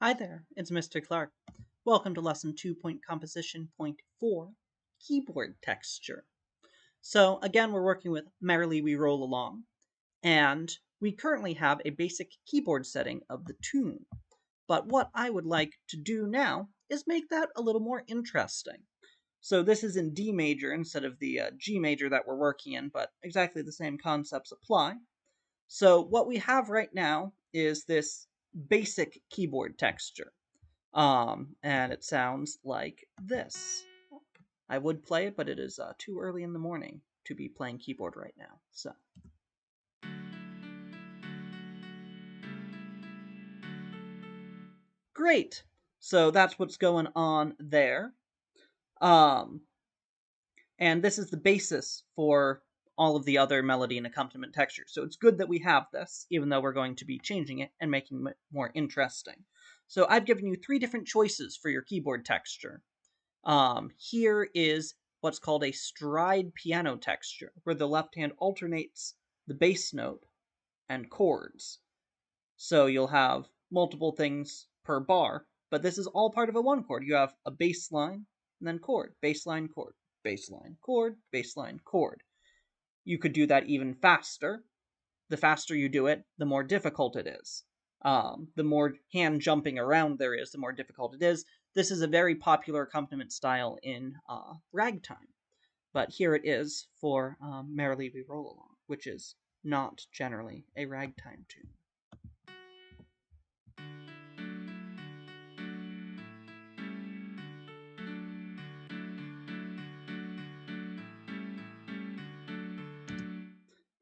Hi there, it's Mr. Clark. Welcome to Lesson 2.Composition.4, Keyboard Texture. So again, we're working with Merrily We Roll Along, and we currently have a basic keyboard setting of the tune. But what I would like to do now is make that a little more interesting. So this is in D major instead of the G major that we're working in, but exactly the same concepts apply. So what we have right now is this basic keyboard texture. And it sounds like this. I would play it, but it is too early in the morning to be playing keyboard right now. So. Great. So that's what's going on there. Um, and this is the basis for all of the other melody and accompaniment textures. So it's good that we have this, even though we're going to be changing it and making it more interesting. So I've given you 3 different choices for your keyboard texture. Here is what's called a stride piano texture, where the left hand alternates the bass note and chords. So you'll have multiple things per bar, but this is all part of a one chord. You have a bass line, and then chord, bass line, chord, bass line, chord, bass line, chord. You could do that even faster. The faster you do it, the more difficult it is. The more hand jumping around there is, the more difficult it is. This is a very popular accompaniment style in ragtime, but here it is for Merrily We Roll Along, which is not generally a ragtime tune.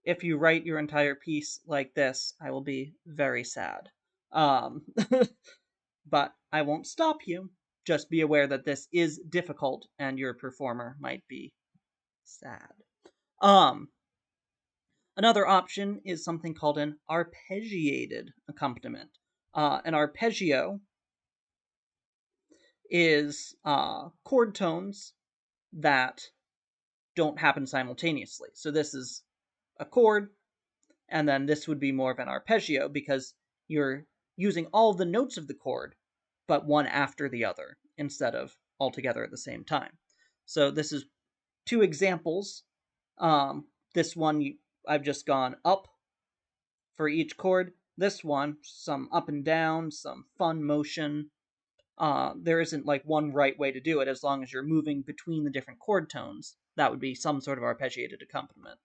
If you write your entire piece like this, I will be very sad. Um, but I won't stop you. Just be aware that this is difficult and your performer might be sad. Um, Another option is something called an arpeggiated accompaniment. An arpeggio is chord tones that don't happen simultaneously. So this is a chord, and then this would be more of an arpeggio because you're using all the notes of the chord, but one after the other instead of all together at the same time. So this is 2 examples. This one I've just gone up for each chord. This one, some up and down, some fun motion. There isn't like one right way to do it as long as you're moving between the different chord tones. That would be some sort of arpeggiated accompaniment.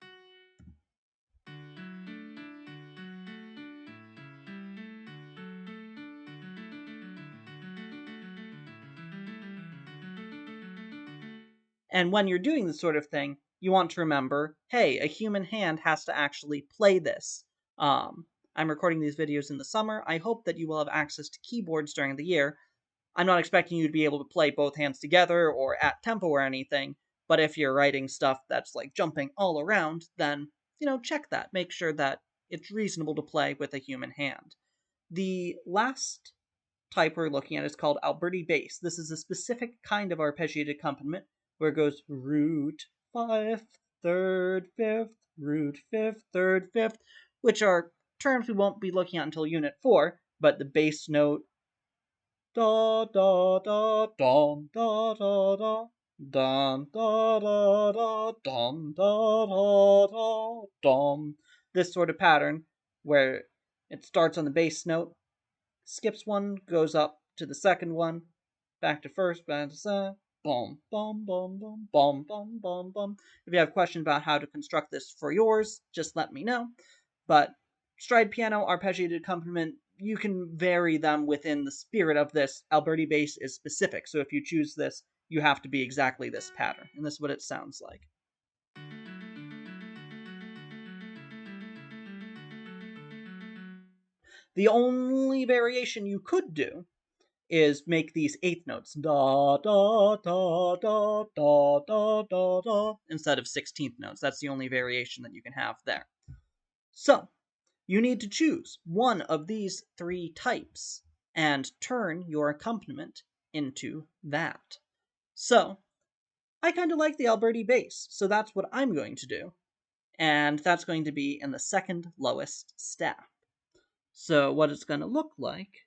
And when you're doing this sort of thing, you want to remember, hey, a human hand has to actually play this. I'm recording these videos in the summer. I hope that you will have access to keyboards during the year. I'm not expecting you to be able to play both hands together or at tempo or anything, but if you're writing stuff that's like jumping all around, then, check that. Make sure that it's reasonable to play with a human hand. The last type we're looking at is called Alberti bass. This is a specific kind of arpeggiated accompaniment where it goes root, 5th, 3rd, 5th, root, 5th, 3rd, 5th, which are terms we won't be looking at until Unit 4, but the bass note, da da da dum da da da dum da da da dum da da da dum. This sort of pattern where it starts on the bass note, skips one, goes up to the second one, back to first, back to second, boom, boom, boom, boom, boom, boom, boom, boom. If you have questions about how to construct this for yours, just let me know. But stride piano, arpeggiated accompaniment, you can vary them within the spirit of this. Alberti bass is specific, so if you choose this, you have to be exactly this pattern, and this is what it sounds like. The only variation you could do is make these eighth notes da da da da da da da da instead of 16th notes. That's the only variation that you can have there. So you need to choose one of these 3 types and turn your accompaniment into that. So I kind of like the Alberti bass, so that's what I'm going to do. And that's going to be in the 2nd lowest staff. So what it's going to look like